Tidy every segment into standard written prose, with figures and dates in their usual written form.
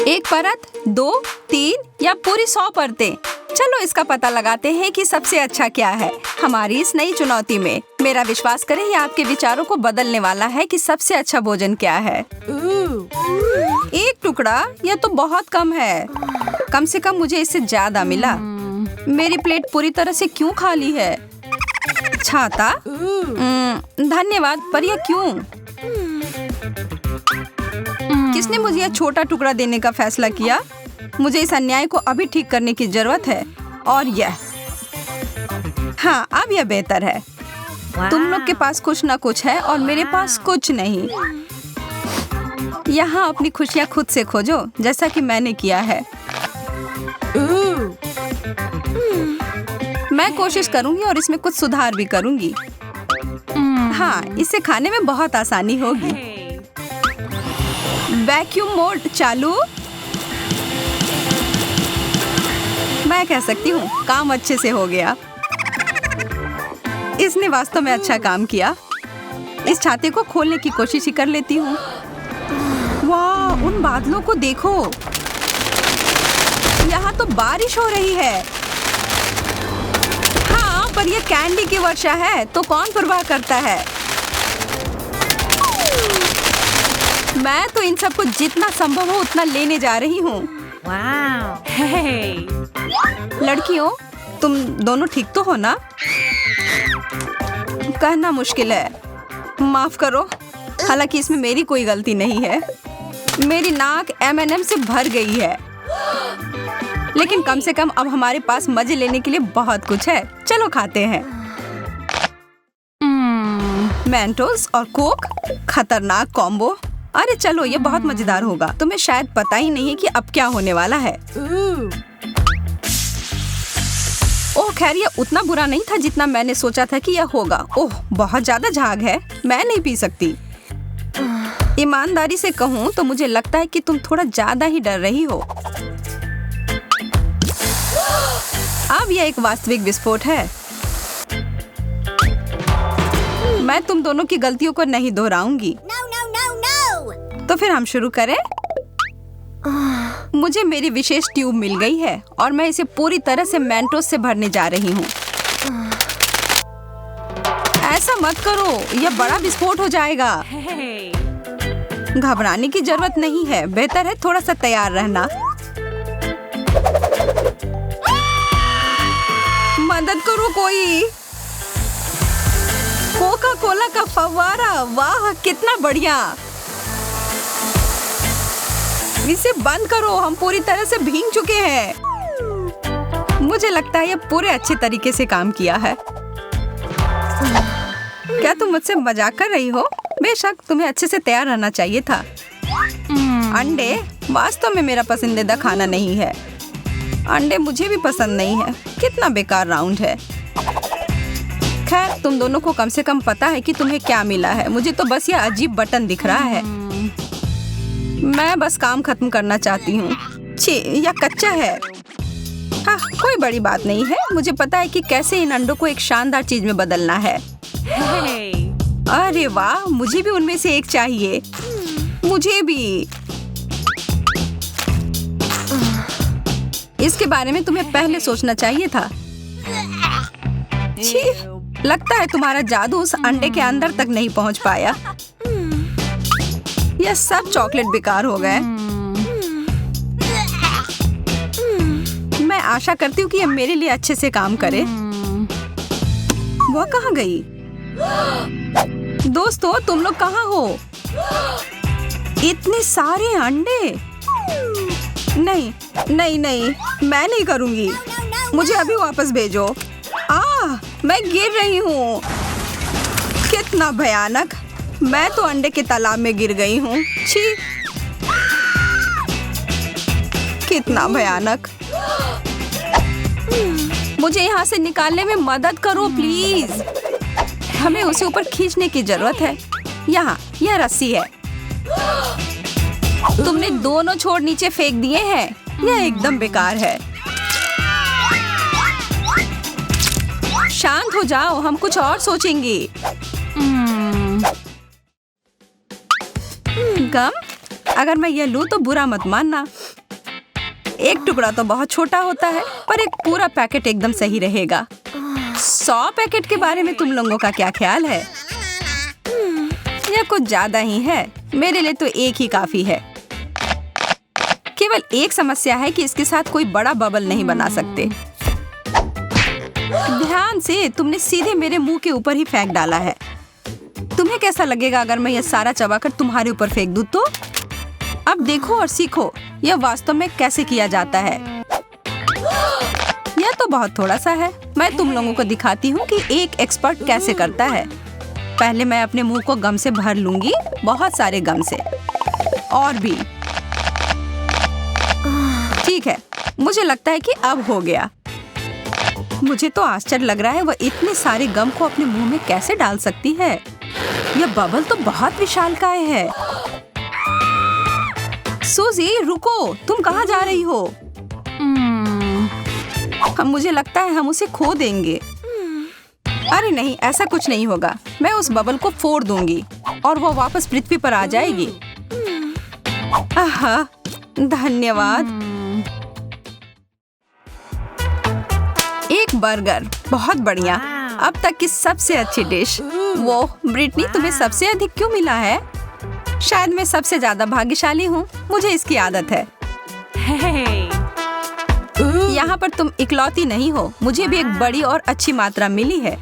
1 परत, 2, 3 या पूरी 100 परतें? चलो इसका पता लगाते हैं कि सबसे अच्छा क्या है हमारी इस नई चुनौती में। मेरा विश्वास करें ये आपके विचारों को बदलने वाला है कि सबसे अच्छा भोजन क्या है। 1 टुकड़ा, यह तो बहुत कम है। कम से कम मुझे इससे ज्यादा मिला। मेरी प्लेट पूरी तरह से क्यों खाली है? छाता? धन्यवाद, पर यह क्यों? किसने मुझे यह छोटा टुकड़ा देने का फैसला किया? मुझे इस अन्याय को अभी ठीक करने की जरूरत है। और यह, हाँ, अब यह बेहतर है। तुम लोग के पास कुछ न कुछ है और मेरे पास कुछ नहीं। यहाँ अपनी खुशियाँ खुद से खोजो, जैसा कि मैंने किया है। मैं कोशिश करूंगी और इसमें कुछ सुधार भी करूंगी। हाँ, इसे खाने में बहुत आसानी होगी। वैक्यूम मोड चालू। मैं कह सकती हूँ काम अच्छे से हो गया। इसने वास्तव में अच्छा काम किया। इस छाते को खोलने की कोशिश ही कर लेती हूँ। वाह, उन बादलों को देखो। यहाँ तो बारिश हो रही है। हाँ, पर यह कैंडी की वर्षा है, तो कौन परवाह करता है? मैं तो इन सबको जितना संभव हो उतना लेने जा रही हूँ। लड़कियों, तुम दोनों ठीक तो हो ना? कहना मुश्किल है, माफ करो। हालांकि इसमें मेरी कोई गलती नहीं है। मेरी नाक M&M से भर गई है। लेकिन कम से कम अब हमारे पास मजे लेने के लिए बहुत कुछ है। चलो खाते हैं। मेंटोस और कोक, खतरनाक कॉम्बो। अरे चलो, ये बहुत मजेदार होगा। तुम्हें शायद पता ही नहीं है कि अब क्या होने वाला है। ओह खैर, यह उतना बुरा नहीं था जितना मैंने सोचा था कि यह होगा। ओह, बहुत ज्यादा झाग है। मैं नहीं पी सकती। ईमानदारी से कहूँ तो मुझे लगता है कि तुम थोड़ा ज्यादा ही डर रही हो। अब यह एक वास्तविक विस्फोट है। मैं तुम दोनों की गलतियों को नहीं दोहराऊंगी। तो फिर हम शुरू करें। मुझे मेरी विशेष ट्यूब मिल गई है और मैं इसे पूरी तरह से मेंटोस से भरने जा रही हूँ। ऐसा मत करो, यह बड़ा विस्फोट हो जाएगा। घबराने की जरूरत नहीं है। बेहतर है थोड़ा सा तैयार रहना। मदद करो कोई। कोका कोला का फव्वारा, वाह कितना बढ़िया। इसे बंद करो, हम पूरी तरह से भीग चुके हैं। मुझे लगता है यह पूरे अच्छे तरीके से काम किया है। क्या तुम मुझसे मजाक कर रही हो? बेशक, तुम्हें अच्छे से तैयार रहना चाहिए था। अंडे वास्तव में मेरा पसंदीदा खाना नहीं है। अंडे मुझे भी पसंद नहीं है। कितना बेकार राउंड है। खैर, तुम दोनों को कम से कम पता है कि तुम्हें क्या मिला है। मुझे तो बस यह अजीब बटन दिख रहा है। मैं बस काम खत्म करना चाहती हूँ। छी, यह कच्चा है। हाँ, कोई बड़ी बात नहीं है। मुझे पता है कि कैसे इन अंडों को एक शानदार चीज में बदलना है। अरे वाह, मुझे भी उनमें से एक चाहिए। मुझे भी। इसके बारे में तुम्हें पहले सोचना चाहिए था। छी, लगता है तुम्हारा जादू उस अंडे के अंदर तक नहीं पहुंच पाया। यह सब चॉकलेट बेकार हो गए। मैं आशा करती हूँ कि यह मेरे लिए अच्छे से काम करे। वह कहाँ गई? दोस्तों, तुम लोग कहाँ हो? इतने सारे अंडे। नहीं नहीं नहीं, मैं नहीं करूँगी। मुझे अभी वापस भेजो। मैं गिर रही हूँ। कितना भयानक। मैं तो अंडे के तालाब में गिर गई हूँ। छी, कितना भयानक। मुझे यहाँ से निकालने में मदद करो प्लीज। हमें उसे ऊपर खींचने की जरूरत है। यहाँ यह रस्सी है। तुमने दोनों छोर नीचे फेंक दिए हैं। यह एकदम बेकार है। शांत हो जाओ, हम कुछ और सोचेंगे। गम, अगर मैं यह लूं तो बुरा मत मानना। एक टुकड़ा तो बहुत छोटा होता है, पर एक पूरा पैकेट एकदम सही रहेगा। 100 पैकेट के बारे में तुम लोगों का क्या ख्याल है? यह कुछ ज्यादा ही है। मेरे लिए तो एक ही काफी है। केवल एक समस्या है कि इसके साथ कोई बड़ा बबल नहीं बना सकते। ध्यान से, तुमने सीधे मेरे मुंह के ऊपर ही फेंक डाला है। तुम्हें कैसा लगेगा अगर मैं यह सारा चबाकर तुम्हारे ऊपर फेंक दूं तो? अब देखो और सीखो यह वास्तव में कैसे किया जाता है। यह तो बहुत थोड़ा सा है। मैं तुम लोगों को दिखाती हूँ कि एक एक्सपर्ट कैसे करता है। पहले मैं अपने मुंह को गम से भर लूंगी, बहुत सारे गम से, और भी। ठीक है, मुझे लगता है कि अब हो गया। मुझे तो आश्चर्य लग रहा है वह इतने सारे गम को अपने मुंह में कैसे डाल सकती है। यह बबल तो बहुत विशालकाय है। सूजी, रुको, तुम कहाँ जा रही हो? मुझे लगता है हम उसे खो देंगे। अरे नहीं, ऐसा कुछ नहीं होगा। मैं उस बबल को फोड़ दूंगी और वो वापस पृथ्वी पर आ जाएगी। आहा, धन्यवाद। एक बर्गर, बहुत बढ़िया। अब तक की सबसे अच्छी डिश। वो ब्रिटनी, तुम्हें सबसे अधिक क्यों मिला है? शायद मैं सबसे ज्यादा भाग्यशाली हूँ। मुझे इसकी आदत है। यहाँ पर तुम इकलौती नहीं हो। मुझे भी एक बड़ी और अच्छी मात्रा मिली है।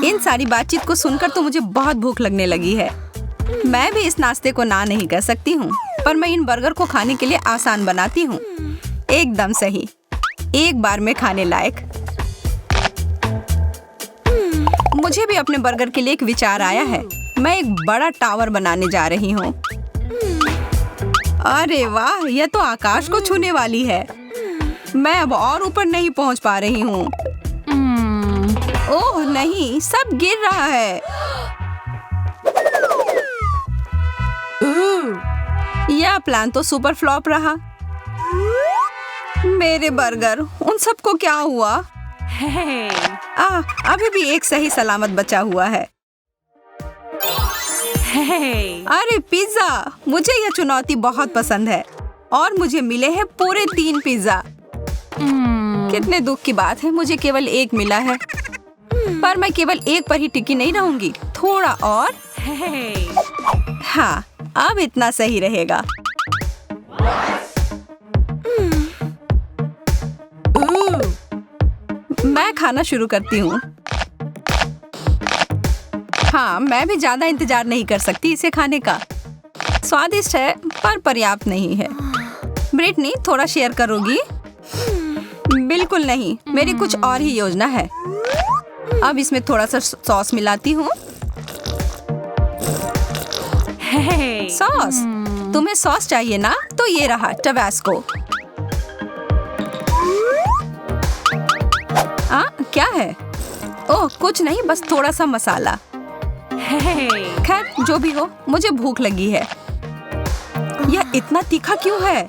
इन सारी बातचीत को सुनकर तो मुझे बहुत भूख लगने लगी है। मैं भी इस नाश्ते को ना नहीं कह सकती हूँ, पर मैं इन बर्गर को खाने के लिए आसान बनाती हूँ। एकदम सही, एक बार में खाने लायक। मुझे भी अपने बर्गर के लिए एक विचार आया है। मैं एक बड़ा टावर बनाने जा रही हूँ। अरे वाह, यह तो आकाश को छूने वाली है। मैं अब और ऊपर नहीं पहुँच पा रही हूँ। ओह नहीं, सब गिर रहा है। यह प्लान तो सुपर फ्लॉप रहा। मेरे बर्गर, उन सबको क्या हुआ? अभी भी एक सही सलामत बचा हुआ है। अरे पिज्जा, मुझे यह चुनौती बहुत पसंद है और मुझे मिले हैं पूरे 3 पिज्जा। कितने दुख की बात है, मुझे केवल एक मिला है। पर मैं केवल एक पर ही टिकी नहीं रहूंगी, थोड़ा और। हाँ, अब इतना सही रहेगा। मैं खाना शुरू करती हूँ। हाँ, मैं भी ज्यादा इंतजार नहीं कर सकती इसे खाने का। स्वादिष्ट है पर पर्याप्त नहीं है। ब्रिटनी, थोड़ा शेयर करोगी? बिल्कुल नहीं, मेरी कुछ और ही योजना है। अब इसमें थोड़ा सा सॉस मिलाती हूँ। सॉस? तुम्हें सॉस चाहिए ना? तो ये रहा टबास्को। क्या है? ओह कुछ नहीं, बस थोड़ा सा मसाला। खैर जो भी हो, मुझे भूख लगी है। यह इतना तीखा क्यों है?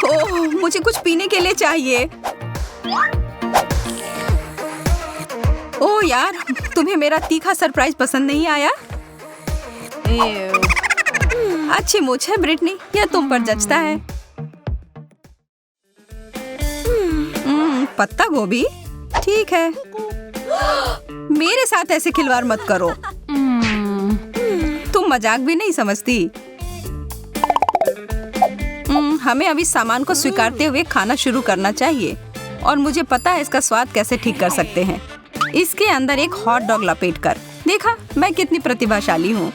ओह, मुझे कुछ पीने के लिए चाहिए। ओह यार, तुम्हें मेरा तीखा सरप्राइज पसंद नहीं आया? अच्छी मुझ है ब्रिटनी, यह तुम पर जचता है। पत्ता गोभी? ठीक है। मेरे साथ ऐसे खिलवाड़ मत करो। तुम मजाक भी नहीं समझती। हमें अभी सामान को स्वीकारते हुए खाना शुरू करना चाहिए और मुझे पता है इसका स्वाद कैसे ठीक कर सकते हैं। इसके अंदर एक हॉट डॉग लपेटकर। देखा मैं कितनी प्रतिभाशाली हूँ।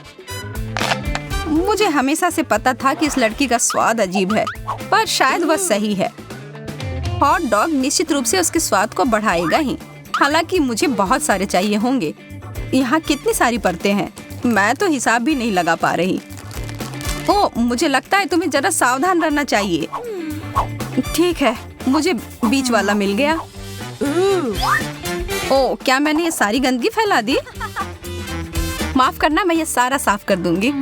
मुझे हमेशा से पता था कि इस लड़की का स्वाद अजीब है, पर शायद वह सही है। हॉट डॉग निश्चित रूप से उसके स्वाद को बढ़ाएगा ही। हालांकि मुझे बहुत सारे चाहिए होंगे। यहाँ कितनी सारी परतें हैं, मैं तो हिसाब भी नहीं लगा पा रही। ओह, मुझे लगता है तुम्हें जरा सावधान रहना चाहिए। ठीक है, मुझे बीच वाला मिल गया। ओह, क्या मैंने ये सारी गंदगी फैला दी? माफ करना, मैं ये सारा साफ कर दूंगी।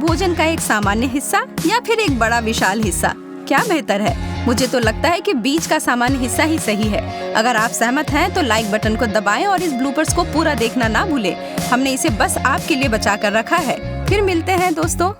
भोजन का एक सामान्य हिस्सा या फिर एक बड़ा विशाल हिस्सा, क्या बेहतर है? मुझे तो लगता है कि बीच का सामान्य हिस्सा ही सही है। अगर आप सहमत हैं तो लाइक बटन को दबाएं और इस ब्लूपर्स को पूरा देखना ना भूलें। हमने इसे बस आपके लिए बचा कर रखा है। फिर मिलते हैं दोस्तों।